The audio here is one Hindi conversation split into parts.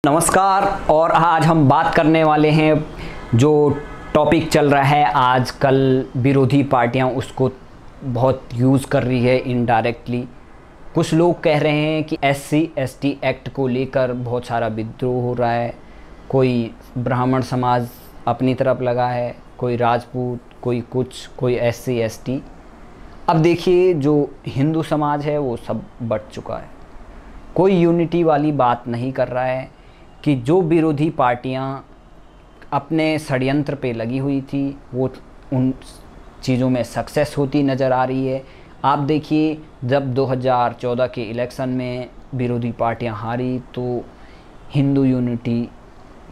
नमस्कार। और आज हम बात करने वाले हैं, जो टॉपिक चल रहा है आजकल, विरोधी पार्टियां उसको बहुत यूज़ कर रही है इनडायरेक्टली। कुछ लोग कह रहे हैं कि SC/ST एक्ट को लेकर बहुत सारा विद्रोह हो रहा है। कोई ब्राह्मण समाज अपनी तरफ लगा है, कोई राजपूत, कोई कुछ, कोई SC/ST। अब देखिए, जो हिंदू समाज है वो सब बट चुका है। कोई यूनिटी वाली बात नहीं कर रहा है कि जो विरोधी पार्टियां अपने षड्यंत्र पे लगी हुई थी वो उन चीज़ों में सक्सेस होती नज़र आ रही है। आप देखिए, जब 2014 के इलेक्शन में विरोधी पार्टियां हारी तो हिंदू यूनिटी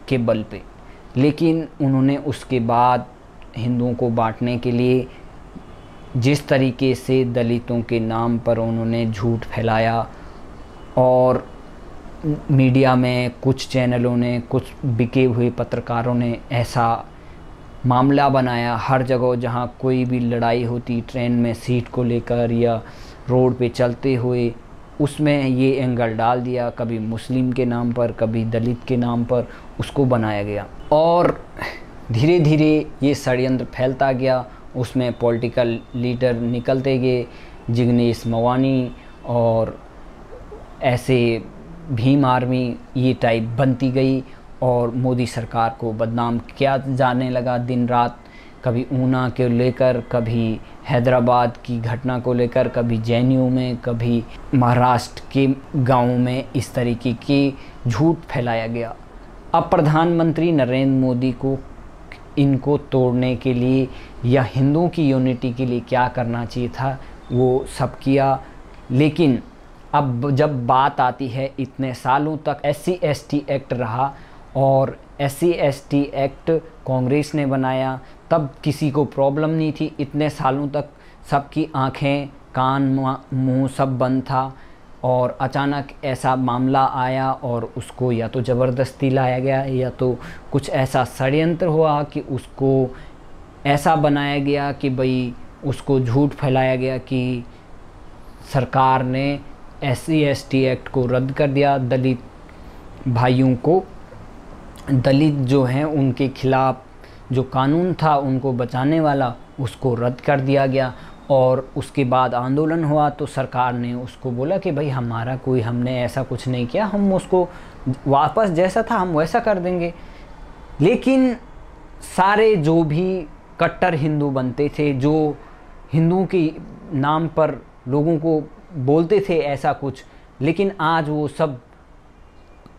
के बल पे, लेकिन उन्होंने उसके बाद हिंदुओं को बांटने के लिए जिस तरीके से दलितों के नाम पर उन्होंने झूठ फैलाया, और मीडिया में कुछ चैनलों ने, कुछ बिके हुए पत्रकारों ने ऐसा मामला बनाया, हर जगह जहां कोई भी लड़ाई होती ट्रेन में सीट को लेकर या रोड पे चलते हुए, उसमें ये एंगल डाल दिया, कभी मुस्लिम के नाम पर, कभी दलित के नाम पर उसको बनाया गया। और धीरे धीरे ये षड्यंत्र फैलता गया। उसमें पॉलिटिकल लीडर निकलते गए, जिग्नेश मेवानी और ऐसे भीम आर्मी ये टाइप बनती गई, और मोदी सरकार को बदनाम किया जाने लगा दिन रात। कभी ऊना के लेकर, कभी हैदराबाद की घटना को लेकर, कभी JNU में, कभी महाराष्ट्र के गाँव में इस तरीके के झूठ फैलाया गया। अब प्रधानमंत्री नरेंद्र मोदी को इनको तोड़ने के लिए या हिंदुओं की यूनिटी के लिए क्या करना चाहिए था वो सब किया। लेकिन अब जब बात आती है, इतने सालों तक SC/ST एक्ट रहा, और SC/ST एक्ट कांग्रेस ने बनाया, तब किसी को प्रॉब्लम नहीं थी। इतने सालों तक सबकी आंखें, कान, मुंह सब बंद था, और अचानक ऐसा मामला आया और उसको या तो ज़बरदस्ती लाया गया या तो कुछ ऐसा षड्यंत्र हुआ कि उसको ऐसा बनाया गया कि भाई उसको झूठ फैलाया गया कि सरकार ने SC/ST एक्ट को रद्द कर दिया। दलित भाइयों को, दलित जो हैं उनके खिलाफ जो कानून था उनको बचाने वाला, उसको रद्द कर दिया गया। और उसके बाद आंदोलन हुआ तो सरकार ने उसको बोला कि भाई हमने ऐसा कुछ नहीं किया, हम उसको वापस जैसा था हम वैसा कर देंगे। लेकिन सारे जो भी कट्टर हिंदू बनते थे, जो हिंदुओं के नाम पर लोगों को बोलते थे ऐसा कुछ, लेकिन आज वो सब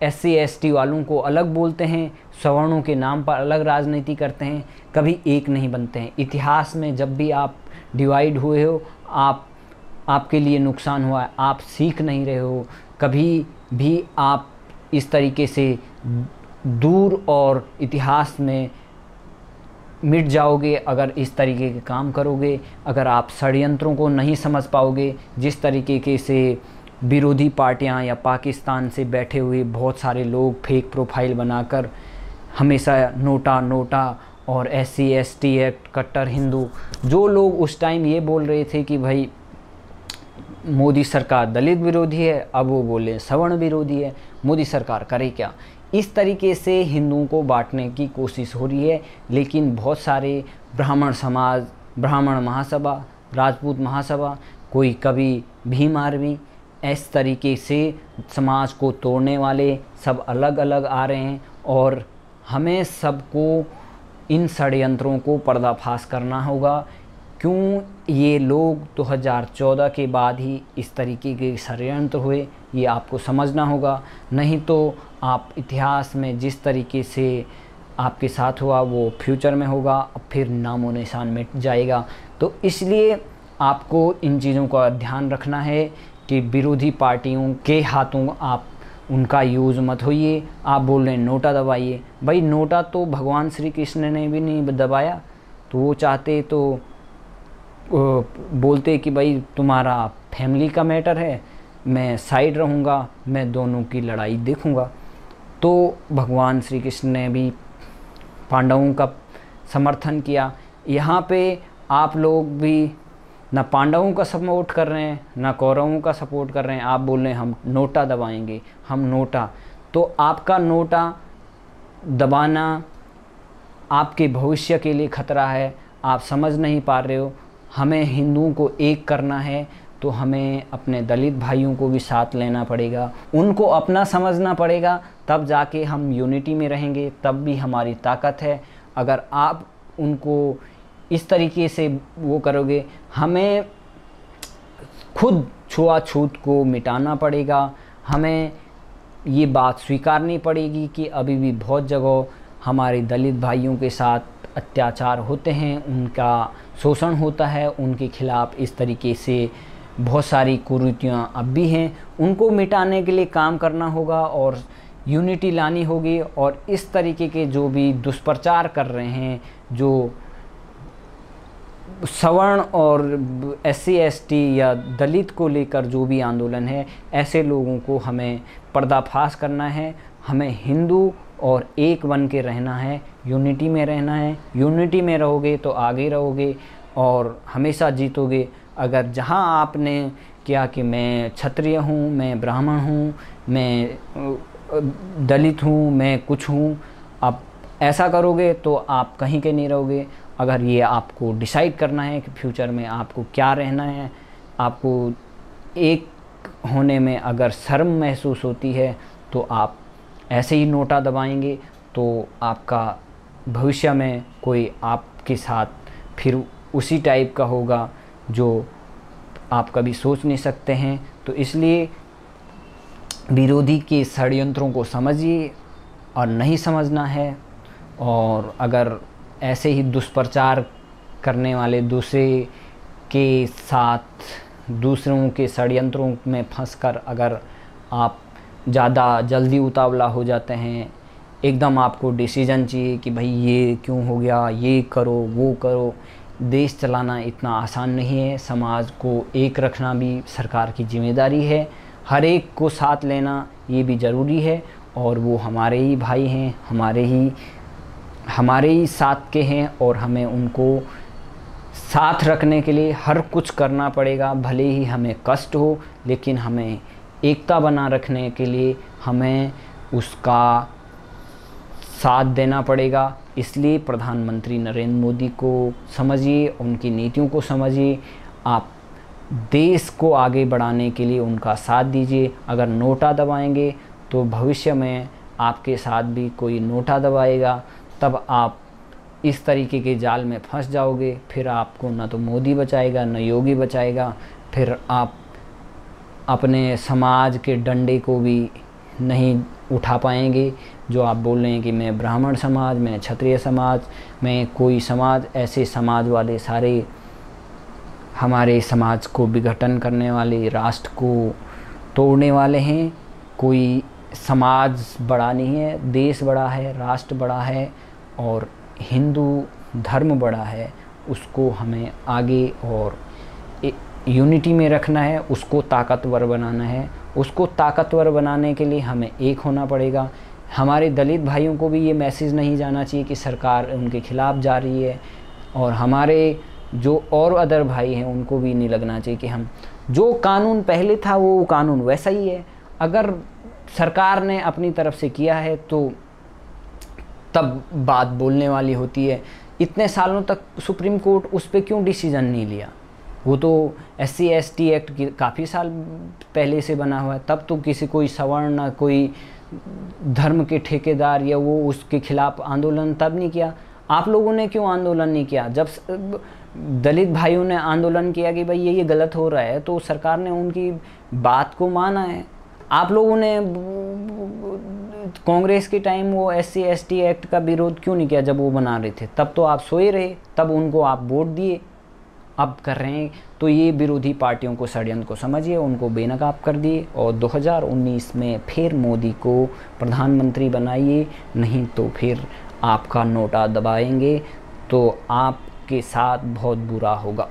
SC/ST वालों को अलग बोलते हैं, सवर्णों के नाम पर अलग राजनीति करते हैं, कभी एक नहीं बनते हैं। इतिहास में जब भी आप डिवाइड हुए हो, आपके लिए नुकसान हुआ है, आप सीख नहीं रहे हो। कभी भी आप इस तरीके से दूर और इतिहास में मिट जाओगे अगर इस तरीके के काम करोगे, अगर आप षड्यंत्रों को नहीं समझ पाओगे। जिस तरीके से विरोधी पार्टियां या पाकिस्तान से बैठे हुए बहुत सारे लोग फेक प्रोफाइल बनाकर हमेशा नोटा नोटा और SC/ST एक्ट, कट्टर हिंदू, जो लोग उस टाइम ये बोल रहे थे कि भाई मोदी सरकार दलित विरोधी है, अब वो बोले सवर्ण विरोधी है। मोदी सरकार करे क्या? इस तरीके से हिंदुओं को बांटने की कोशिश हो रही है। लेकिन बहुत सारे ब्राह्मण समाज, ब्राह्मण महासभा, राजपूत महासभा, कोई कभी भीम आर्मी, इस तरीके से समाज को तोड़ने वाले सब अलग अलग आ रहे हैं। और हमें सबको इन षड्यंत्रों को पर्दाफाश करना होगा। क्यों ये लोग 2014 के बाद ही इस तरीके के षड्यंत्र हुए, ये आपको समझना होगा। नहीं तो आप इतिहास में जिस तरीके से आपके साथ हुआ वो फ्यूचर में होगा, फिर नामो निशान मिट जाएगा। तो इसलिए आपको इन चीज़ों का ध्यान रखना है कि विरोधी पार्टियों के हाथों आप उनका यूज़ मत होइए। आप बोल रहे हैं नोटा दबाइए, भाई नोटा तो भगवान श्री कृष्ण ने भी नहीं दबाया। तो वो चाहते तो बोलते कि भाई तुम्हारा फैमिली का मैटर है, मैं साइड रहूँगा, मैं दोनों की लड़ाई देखूँगा। तो भगवान श्री कृष्ण ने भी पांडवों का समर्थन किया। यहाँ पे आप लोग भी ना पांडवों का सपोर्ट कर रहे हैं, ना कौरवों का सपोर्ट कर रहे हैं। आप बोल रहे हैं हम नोटा दबाएंगे, हम नोटा। तो आपका नोटा दबाना आपके भविष्य के लिए खतरा है। आप समझ नहीं पा रहे हो। हमें हिंदुओं को एक करना है तो हमें अपने दलित भाइयों को भी साथ लेना पड़ेगा, उनको अपना समझना पड़ेगा, तब जाके हम यूनिटी में रहेंगे, तब भी हमारी ताकत है। अगर आप उनको इस तरीके से वो करोगे, हमें खुद छुआछूत को मिटाना पड़ेगा। हमें ये बात स्वीकारनी पड़ेगी कि अभी भी बहुत जगह हमारे दलित भाइयों के साथ अत्याचार होते हैं, उनका शोषण होता है, उनके खिलाफ़ इस तरीके से बहुत सारी कुरीतियाँ अब भी हैं। उनको मिटाने के लिए काम करना होगा और यूनिटी लानी होगी। और इस तरीके के जो भी दुष्प्रचार कर रहे हैं, जो सवर्ण और SC ST या दलित को लेकर जो भी आंदोलन है, ऐसे लोगों को हमें पर्दाफाश करना है। हमें हिंदू और एक बन के रहना है, यूनिटी में रहना है। यूनिटी में रहोगे तो आगे रहोगे और हमेशा जीतोगे। अगर जहां आपने किया कि मैं क्षत्रिय हूं, मैं ब्राह्मण हूं, मैं दलित हूं, मैं कुछ हूं, आप ऐसा करोगे तो आप कहीं के नहीं रहोगे। अगर ये आपको डिसाइड करना है कि फ्यूचर में आपको क्या रहना है, आपको एक होने में अगर शर्म महसूस होती है तो आप ऐसे ही नोटा दबाएंगे तो आपका भविष्य में कोई आपके साथ फिर उसी टाइप का होगा जो आप कभी सोच नहीं सकते हैं। तो इसलिए विरोधी के षड्यंत्रों को समझिए और नहीं समझना है। और अगर ऐसे ही दुष्प्रचार करने वाले दूसरे के साथ दूसरों के षड्यंत्रों में फंसकर अगर आप ज़्यादा जल्दी उतावला हो जाते हैं, एकदम आपको डिसीजन चाहिए कि भाई ये क्यों हो गया, ये करो वो करो। देश चलाना इतना आसान नहीं है। समाज को एक रखना भी सरकार की जिम्मेदारी है। हर एक को साथ लेना ये भी ज़रूरी है। और वो हमारे ही भाई हैं, हमारे ही साथ के हैं और हमें उनको साथ रखने के लिए हर कुछ करना पड़ेगा। भले ही हमें कष्ट हो, लेकिन हमें एकता बना रखने के लिए हमें उसका साथ देना पड़ेगा। इसलिए प्रधानमंत्री नरेंद्र मोदी को समझिए, उनकी नीतियों को समझिए। आप देश को आगे बढ़ाने के लिए उनका साथ दीजिए। अगर नोटा दबाएंगे तो भविष्य में आपके साथ भी कोई नोटा दबाएगा, तब आप इस तरीके के जाल में फंस जाओगे। फिर आपको न तो मोदी बचाएगा न योगी बचाएगा। फिर आप अपने समाज के डंडे को भी नहीं उठा पाएंगे। जो आप बोल रहे हैं कि मैं ब्राह्मण समाज, मैं क्षत्रिय समाज, मैं कोई समाज, ऐसे समाज वाले सारे हमारे समाज को विघटन करने वाले, राष्ट्र को तोड़ने वाले हैं। कोई समाज बड़ा नहीं है, देश बड़ा है, राष्ट्र बड़ा है और हिंदू धर्म बड़ा है। उसको हमें आगे और यूनिटी में रखना है, उसको ताकतवर बनाना है। उसको ताकतवर बनाने के लिए हमें एक होना पड़ेगा। हमारे दलित भाइयों को भी ये मैसेज नहीं जाना चाहिए कि सरकार उनके खिलाफ़ जा रही है, और हमारे जो और अदर भाई हैं उनको भी नहीं लगना चाहिए कि हम जो कानून पहले था वो कानून वैसा ही है। अगर सरकार ने अपनी तरफ से किया है तो तब बात बोलने वाली होती है। इतने सालों तक सुप्रीम कोर्ट उस पर क्यों डिसीजन नहीं लिया? वो तो SC ST एक्ट काफ़ी साल पहले से बना हुआ है। तब तो किसी कोई सवर्ण, कोई धर्म के ठेकेदार या वो उसके खिलाफ आंदोलन तब नहीं किया। आप लोगों ने क्यों आंदोलन नहीं किया? जब दलित भाइयों ने आंदोलन किया कि भाई ये गलत हो रहा है, तो सरकार ने उनकी बात को माना है। आप लोगों ने कांग्रेस के टाइम वो SC ST एक्ट का विरोध क्यों नहीं किया जब वो बना रहे थे? तब तो आप सोए रहे, तब उनको आप वोट दिए, अब कर रहे हैं। तो ये विरोधी पार्टियों को षड्यंत्र को समझिए, उनको बेनकाब कर दिए और 2019 में फिर मोदी को प्रधानमंत्री बनाइए, नहीं तो फिर आपका नोटा दबाएंगे तो आपके साथ बहुत बुरा होगा।